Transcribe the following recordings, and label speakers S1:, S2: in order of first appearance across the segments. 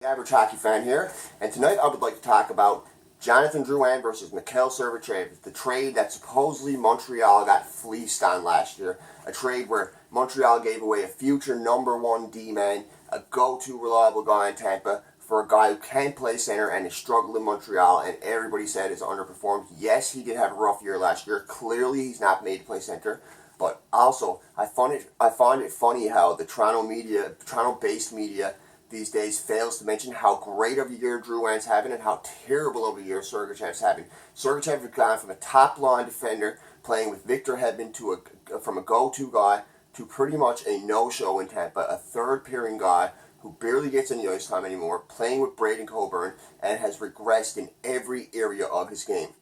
S1: Average Hockey Fan here, and tonight I would like to talk about Jonathan Drouin versus Mikhale Sergachev, the trade that supposedly Montreal got fleeced on last year. A trade where Montreal gave away a future #1 D-man, a go-to reliable guy in Tampa, for a guy who can't play center and is struggling in Montreal, and everybody said is underperformed. Yes, he did have a rough year last year. Clearly, he's not made to play center. But also, I find it funny how the Toronto-based media these days fails to mention how great of a year Drouin's having and how terrible of a year Sergachev's having. Sergachev has gone from a top-line defender playing with Victor Hedman from a go-to guy to pretty much a no-show in Tampa, a third-pairing guy who barely gets any ice time anymore, playing with Braden Coburn, and has regressed in every area of his game.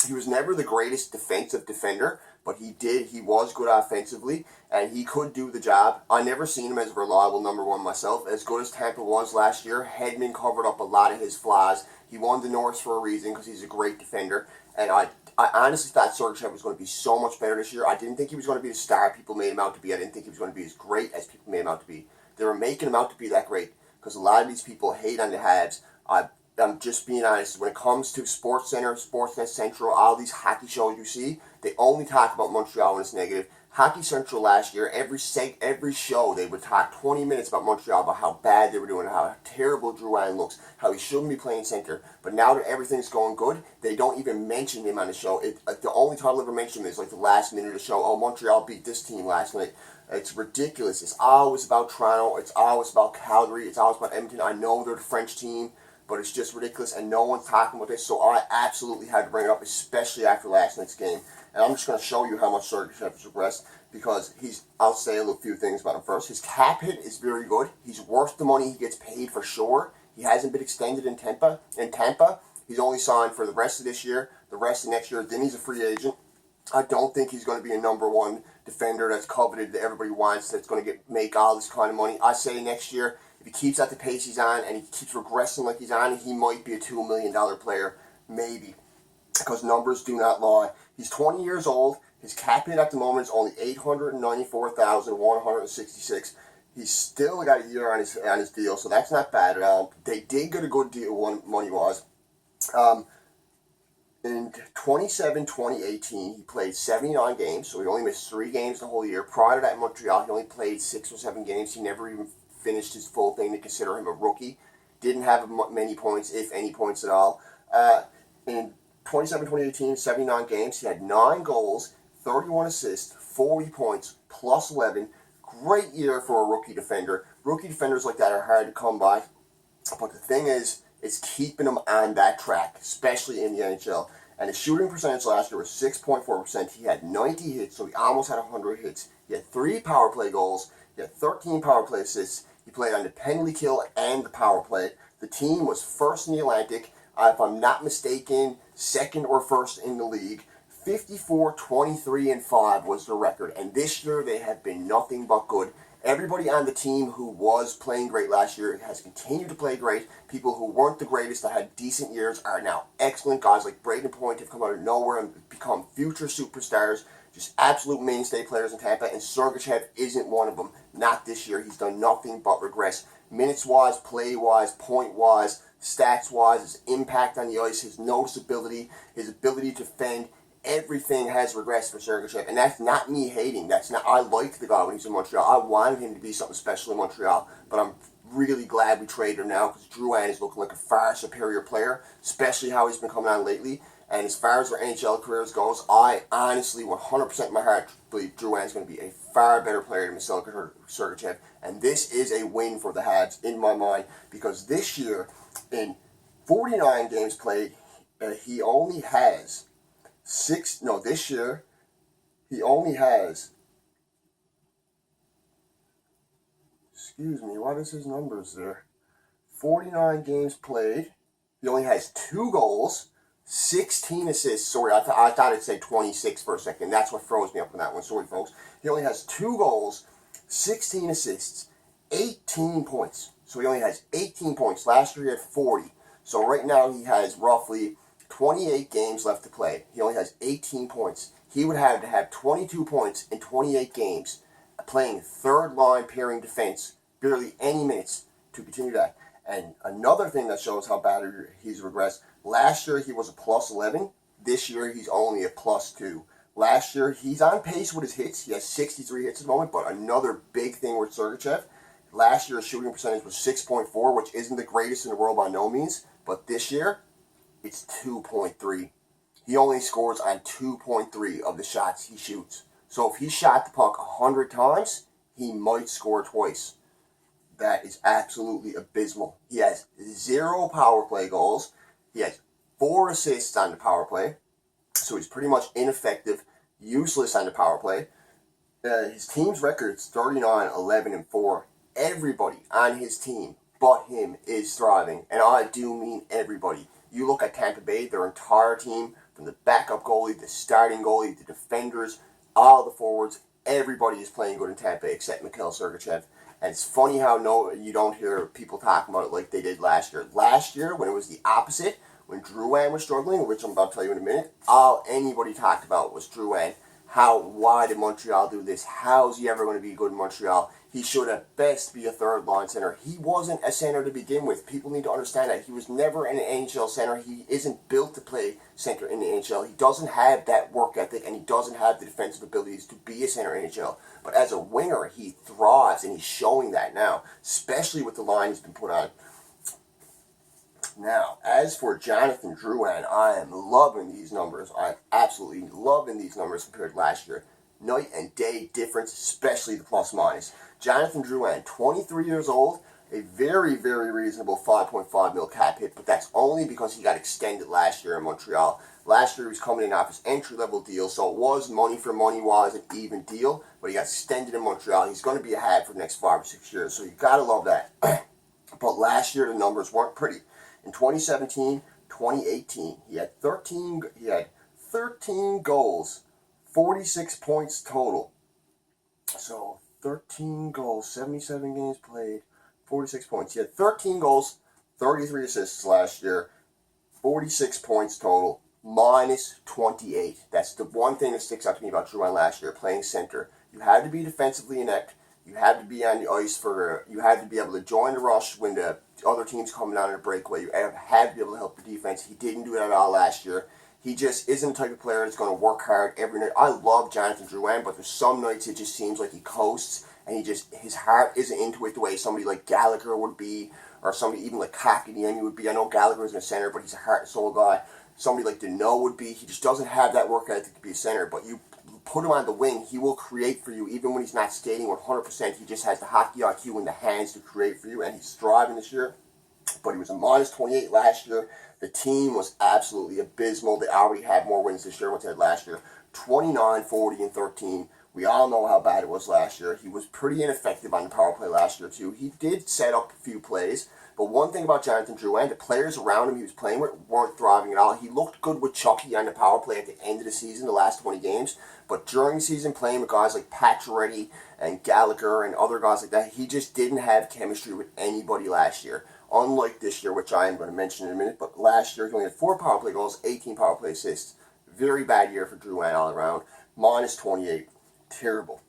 S1: He was never the greatest defensive defender, but he was good offensively, and he could do the job. I never seen him as a reliable #1 myself. As good as Tampa was last year, Hedman covered up a lot of his flaws. He won the North for a reason because he's a great defender, and I honestly thought Sergachev was going to be so much better this year. I didn't think he was going to be the star people made him out to be. I didn't think he was going to be as great as people made him out to be. They were making him out to be that great because a lot of these people hate on the Habs. I'm just being honest. When it comes to SportsCenter, Sportsnet Central, all these hockey shows you see, they only talk about Montreal when it's negative. Hockey Central last year, every show, they would talk 20 minutes about Montreal, about how bad they were doing, how terrible Drouin looks, how he shouldn't be playing center. But now that everything's going good, they don't even mention him on the show. The only time they'll ever mention him is like the last minute of the show. Oh, Montreal beat this team last night. It's ridiculous. It's always about Toronto. It's always about Calgary. It's always about Edmonton. I know they're the French team, but it's just ridiculous, and no one's talking about this, so I absolutely had to bring it up, especially after last night's game. And I'm just going to show you how much Sergachev has regressed, because I'll say a few things about him first. His cap hit is very good. He's worth the money he gets paid for sure. He hasn't been extended in Tampa. He's only signed for the rest of this year, the rest of next year, then he's a free agent. I don't think he's going to be a #1 defender that's coveted, that everybody wants, that's going to make all this kind of money. I say next year, if he keeps at the pace he's on and he keeps regressing like he's on, he might be a $2 million player, maybe, because numbers do not lie. He's 20 years old. His cap hit at the moment is only $894,166. He's still got a year on his deal, so that's not bad at all. They did get a good deal money-wise. In 2018, he played 79 games, so he only missed 3 games the whole year. Prior to that in Montreal, he only played 6 or 7 games. He never even finished his full thing to consider him a rookie. Didn't have many points, if any points at all. In 2018, 79 games, he had 9 goals, 31 assists, 40 points, plus 11. Great year for a rookie defender. Rookie defenders like that are hard to come by. But the thing is, it's keeping him on that track, especially in the NHL. And his shooting percentage last year was 6.4%. He had 90 hits, so he almost had 100 hits. He had 3 power play goals. He had 13 power play assists. He played on the penalty kill and the power play. The team was first in the Atlantic. If I'm not mistaken, second or first in the league. 54, 23, and 5 was the record. And this year, they have been nothing but good. Everybody on the team who was playing great last year has continued to play great. People who weren't the greatest that had decent years are now excellent. Guys like Braden Point have come out of nowhere and become future superstars. Just absolute mainstay players in Tampa, and Sergachev isn't one of them. Not this year. He's done nothing but regress. Minutes-wise, play-wise, point-wise, stats-wise, his impact on the ice, his noticeability, his ability to defend. Everything has regressed for Sergachev, and that's not me hating. I liked the guy when he was in Montreal. I wanted him to be something special in Montreal, but I'm really glad we traded him now because Drouin is looking like a far superior player, especially how he's been coming on lately. And as far as their NHL careers goes, I honestly, 100% in my heart, believe Drouin is going to be a far better player than Sergachev. And this is a win for the Habs in my mind, because this year, in 49 games played, he only has this year, he only has, what is his numbers there? 49 games played, he only has 2 goals, 16 assists. Sorry, I thought it said 26 for a second. That's what froze me up on that one. Sorry, folks. He only has 2 goals, 16 assists, 18 points. So he only has 18 points. Last year he had 40. So right now he has roughly 28 games left to play. He only has 18 points. He would have to have 22 points in 28 games, playing third-line pairing defense, barely any minutes to continue that. And another thing that shows how bad he's regressed, last year he was a plus 11. This year he's only a plus 2. Last year he's on pace with his hits. He has 63 hits at the moment, but another big thing with Sergachev, last year's shooting percentage was 6.4, which isn't the greatest in the world by no means, but this year it's 2.3. He only scores on 2.3 of the shots he shoots. So if he shot the puck 100 times, he might score twice. That is absolutely abysmal. He has 0 power play goals. He has 4 assists on the power play. So he's pretty much ineffective, useless on the power play. His team's record is 39-11-4. Everybody on his team but him is thriving. And I do mean everybody. You look at Tampa Bay, their entire team, from the backup goalie, the starting goalie, the defenders, all the forwards, everybody is playing good in Tampa Bay except Mikhale Sergachev. And it's funny how you don't hear people talking about it like they did last year. Last year, when it was the opposite, when Drouin was struggling, which I'm about to tell you in a minute, all anybody talked about was Drouin. Why did Montreal do this? How is he ever going to be good in Montreal? He should at best be a third line center. He wasn't a center to begin with. People need to understand that. He was never an NHL center. He isn't built to play center in the NHL. He doesn't have that work ethic, and he doesn't have the defensive abilities to be a center in the NHL. But as a winger, he thrives, and he's showing that now, especially with the line he's been put on. Now, as for Jonathan Drouin, I am loving these numbers. I'm absolutely loving these numbers compared to last year. Night and day difference, especially the plus minus. Jonathan Drouin, 23 years old, a very, very reasonable 5.5 mil cap hit, but that's only because he got extended last year in Montreal. Last year he was coming in off his entry-level deal, so it was money for money-wise an even deal, but he got extended in Montreal. He's going to be a Hab for the next 5 or 6 years, so you got to love that. But last year the numbers weren't pretty. In 2017, 2018, he had 13 goals, 46 points total. So 13 goals, 77 games played, 46 points. He had 13 goals, 33 assists last year, 46 points total, minus 28. That's the one thing that sticks out to me about Drouin last year, playing center. You had to be defensively inept. You had to be on the ice you had to be able to join the rush when the other team's coming down in a breakaway. You had to be able to help the defense. He didn't do that at all last year. He just isn't the type of player that's going to work hard every night. I love Jonathan Drouin, but there's some nights it just seems like he coasts, and his heart isn't into it the way somebody like Gallagher would be, or somebody even like Kakadiemi would be. I know Gallagher is in a center, but he's a heart and soul guy. Somebody like Deneau would be. He just doesn't have that work ethic to be a center, but you put him on the wing, he will create for you even when he's not skating 100%. He just has the hockey IQ and the hands to create for you, and he's thriving this year. But he was a minus 28 last year. The team was absolutely abysmal. They already had more wins this year than they had last year. 29, 40, and 13. We all know how bad it was last year. He was pretty ineffective on the power play last year, too. He did set up a few plays, but one thing about Jonathan Drouin, the players around him he was playing with weren't thriving at all. He looked good with Chucky on the power play at the end of the season, the last 20 games, but during the season, playing with guys like Pacioretty and Gallagher and other guys like that, he just didn't have chemistry with anybody last year. Unlike this year, which I am going to mention in a minute, but last year he only had 4 power play goals, 18 power play assists. Very bad year for Drouin all around. Minus 28. Terrible.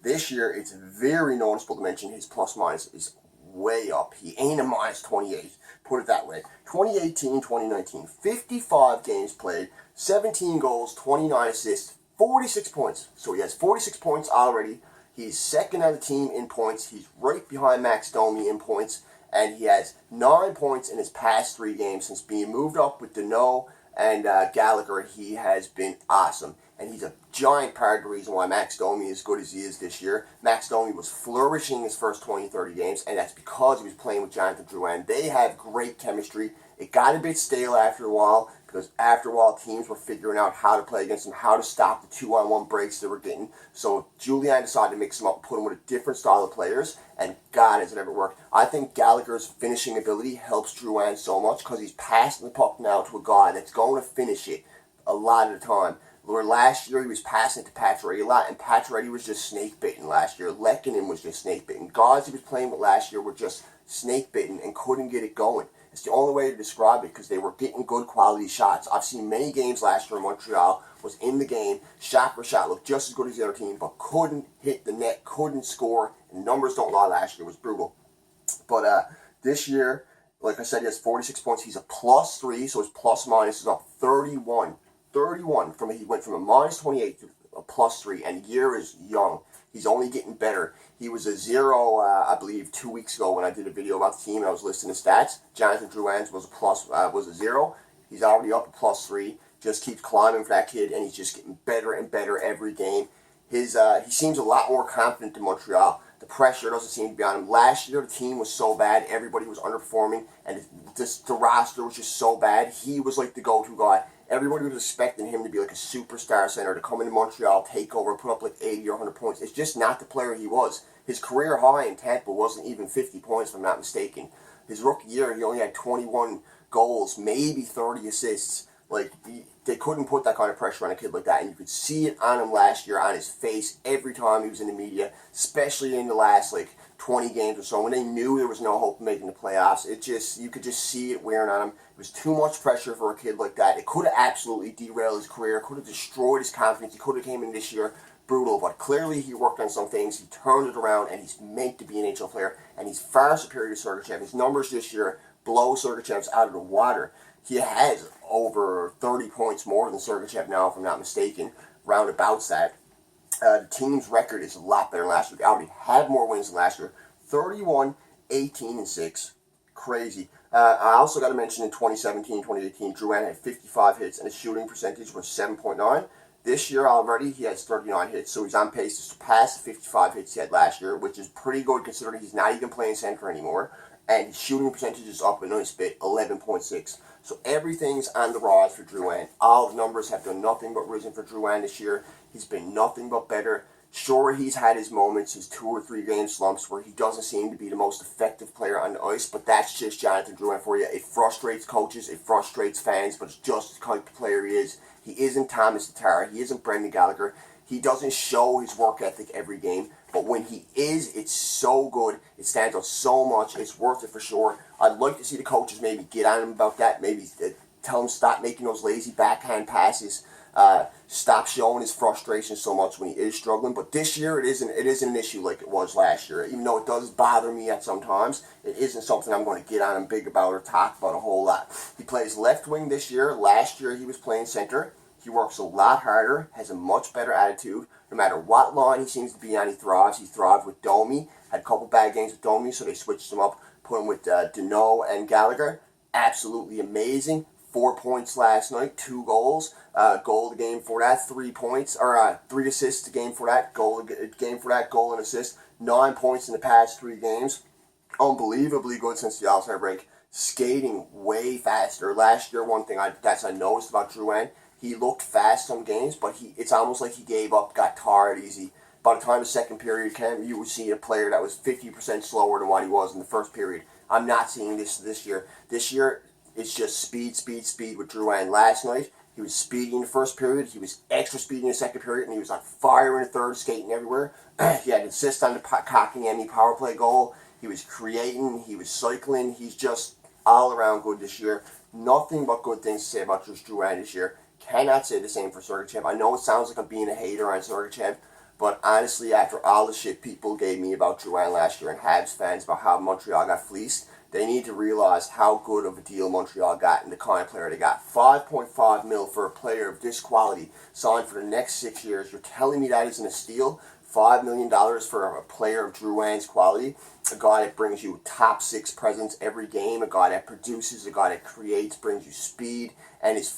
S1: This year, it's very noticeable to mention his plus minus is way up. He ain't a minus 28. Put it that way. 2018, 2019, 55 games played, 17 goals, 29 assists, 46 points. So he has 46 points already. He's second on the team in points. He's right behind Max Domi in points. And he has 9 points in his past 3 games. Since being moved up with Deneau and Gallagher, he has been awesome. And he's a giant part of the reason why Max Domi is as good as he is this year. Max Domi was flourishing his first 20, 30 games, and that's because he was playing with Jonathan Drouin. They have great chemistry. It got a bit stale after a while, because after a while teams were figuring out how to play against him, how to stop the 2-on-1 breaks they were getting. So Julian decided to mix him up, put him with a different style of players, and God, has it ever worked. I think Gallagher's finishing ability helps Drouin so much, because he's passing the puck now to a guy that's going to finish it a lot of the time. Where last year he was passing it to Pacioretty a lot, and Pacioretty was just snake-bitten last year. Lehkonen was just snake-bitten. Guys he was playing with last year were just snake-bitten and couldn't get it going. It's the only way to describe it, because they were getting good quality shots. I've seen many games last year in Montreal, was in the game, shot for shot, looked just as good as the other team, but couldn't hit the net, couldn't score, and numbers don't lie last year. It was brutal. But This year, like I said, he has 46 points. He's a +3, so his plus minus is up 31. 31 he went from a -28 to a +3, and Year is young. He's only getting better. He was a 0, I believe, 2 weeks ago when I did a video about the team and I was listing the stats. Jonathan Drouin was a 0. He's already up a +3. Just keeps climbing for that kid, and he's just getting better and better every game. He seems a lot more confident than Montreal. The pressure doesn't seem to be on him. Last year, the team was so bad, everybody was underperforming, and the roster was just so bad. He was like the go-to guy. Everybody was expecting him to be like a superstar center, to come into Montreal, take over, put up like 80 or 100 points. It's just not the player he was. His career high in Tampa wasn't even 50 points, if I'm not mistaken. His rookie year, he only had 21 goals, maybe 30 assists. Like, they couldn't put that kind of pressure on a kid like that, and you could see it on him last year, on his face, every time he was in the media, especially in the last, 20 games or so, when they knew there was no hope of making the playoffs. You could just see it wearing on him. It was too much pressure for a kid like that. It could have absolutely derailed his career, could have destroyed his confidence. He could have came in this year brutal, but clearly he worked on some things, he turned it around, and he's meant to be an NHL player, and he's far superior to Sergachev. His numbers this year blow Sergachev's out of the water. He has over 30 points more than Sergachev now, if I'm not mistaken, roundabouts that. The team's record is a lot better than last year. They already had more wins than last year. 31, 18, and 6. Crazy. I also got to mention in 2017, 2018, Drouin had 55 hits, and his shooting percentage was 7.9. This year already, he has 39 hits, so he's on pace to surpass the 55 hits he had last year, which is pretty good considering he's not even playing center anymore. And his shooting percentage is up a nice bit, 11.6. So everything's on the rise for Drouin. All the numbers have done nothing but risen for Drouin this year. He's been nothing but better. Sure, he's had his moments, his 2 or 3 game slumps where he doesn't seem to be the most effective player on the ice, but that's just Jonathan Drouin for you. It frustrates coaches, it frustrates fans, but it's just the kind of player he is. He isn't Thomas Tatar, he isn't Brendan Gallagher. He doesn't show his work ethic every game, but when he is, it's so good. It stands out so much. It's worth it for sure. I'd like to see the coaches maybe get on him about that. Maybe tell him stop making those lazy backhand passes. Stop showing his frustration so much when he is struggling. But this year, it isn't an issue like it was last year. Even though it does bother me at some times, it isn't something I'm going to get on him big about or talk about a whole lot. He plays left wing this year. Last year, he was playing center. He works a lot harder, has a much better attitude. No matter what line he seems to be on, he thrives. He thrived with Domi. Had a couple bad games with Domi, so they switched him up, put him with Deneau and Gallagher. Absolutely amazing. 4 points last night, 2 goals. Goal the game for that, 3 points, or 3 assists the game for that. Goal game for that, goal and assist. 9 points in the past 3 games. Unbelievably good since the All-Star break. Skating way faster. Last year, one thing I noticed about Drouin, he looked fast some games, but it's almost like he gave up, got tired easy. By the time the second period came, you would see a player that was 50% slower than what he was in the first period. I'm not seeing this year. This year, it's just speed, speed, speed with Drouin. Last night, he was speedy in the first period, he was extra speedy in the second period, and he was on fire in the third, skating everywhere. He had an assist on the Kotkaniemi power play goal. He was creating, he was cycling. He's just all around good this year. Nothing but good things to say about just Drouin this year. Cannot say the same for Sergachev. I know it sounds like I'm being a hater on Sergachev, but honestly, after all the shit people gave me about Drouin last year and Habs fans about how Montreal got fleeced, they need to realize how good of a deal Montreal got and the kind of player they got. $5.5 million for a player of this quality signed for the next 6 years. You're telling me that isn't a steal? $5 million for a player of Drouin's quality, a guy that brings you top 6 presence every game, a guy that produces, a guy that creates, brings you speed, and is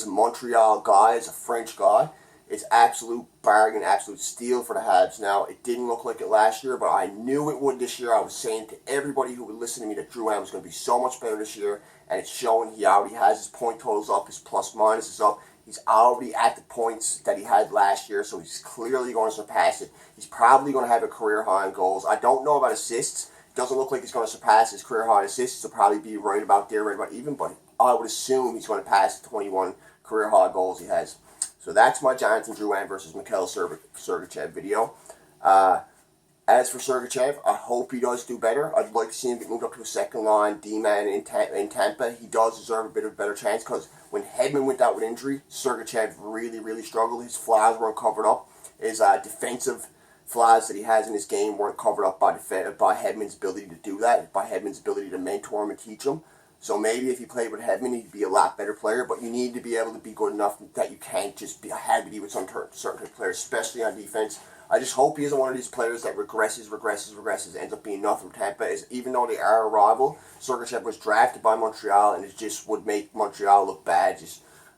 S1: a Montreal guy, is a French guy. It's absolute bargain, absolute steal for the Habs. Now, it didn't look like it last year, but I knew it would this year. I was saying to everybody who would listen to me that Drouin was going to be so much better this year, and it's showing. He already has his point totals up, his plus minus is up. He's already at the points that he had last year, so he's clearly going to surpass it. He's probably going to have a career high in goals. I don't know about assists. It doesn't look like he's going to surpass his career high in assists. He'll probably be right about there, right about even, but I would assume he's going to pass the 21 career high goals he has. So that's my Jonathan Drouin versus Mikhale Sergachev video. As for Sergachev, I hope he does do better. I'd like to see him get moved up to a second line D-man in Tampa. He does deserve a bit of a better chance because when Hedman went out with injury, Sergachev really, really struggled. His flaws weren't covered up. His defensive flaws that he has in his game weren't covered up by Hedman's ability to do that, by Hedman's ability to mentor him and teach him. So maybe if he played with Hedman, he'd be a lot better player, but you need to be able to be good enough that you can't just be had to be with certain players, especially on defense. I just hope he isn't one of these players that regresses, ends up being nothing from Tampa. Even though they are a rival, Sergachev was drafted by Montreal, and it just would make Montreal look bad.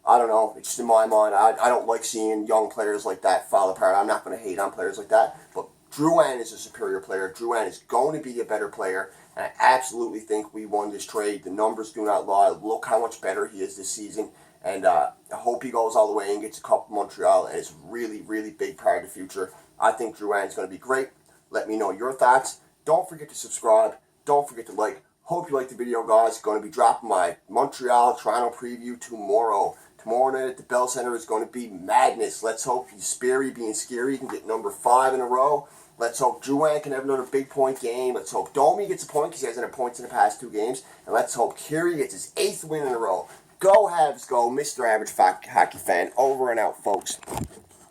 S1: I don't know. It's just in my mind. I don't like seeing young players like that fall apart. I'm not going to hate on players like that, but Drouin is a superior player. Drouin is going to be a better player, and I absolutely think we won this trade. The numbers do not lie. Look how much better he is this season, and I hope he goes all the way and gets a cup of Montreal, and it's really, really big part of the future. I think Drouin is going to be great. Let me know your thoughts. Don't forget to subscribe. Don't forget to like. Hope you liked the video, guys. Going to be dropping my Montreal-Toronto preview tomorrow. Tomorrow night at the Bell Center is going to be madness. Let's hope Sperry, being scary, can get number 5 in a row. Let's hope Drouin can have another big point game. Let's hope Domi gets a point because he hasn't had points in the past 2 games. And let's hope Kiri gets his 8th win in a row. Go Habs, go, Mr. Average Hockey Fan. Over and out, folks.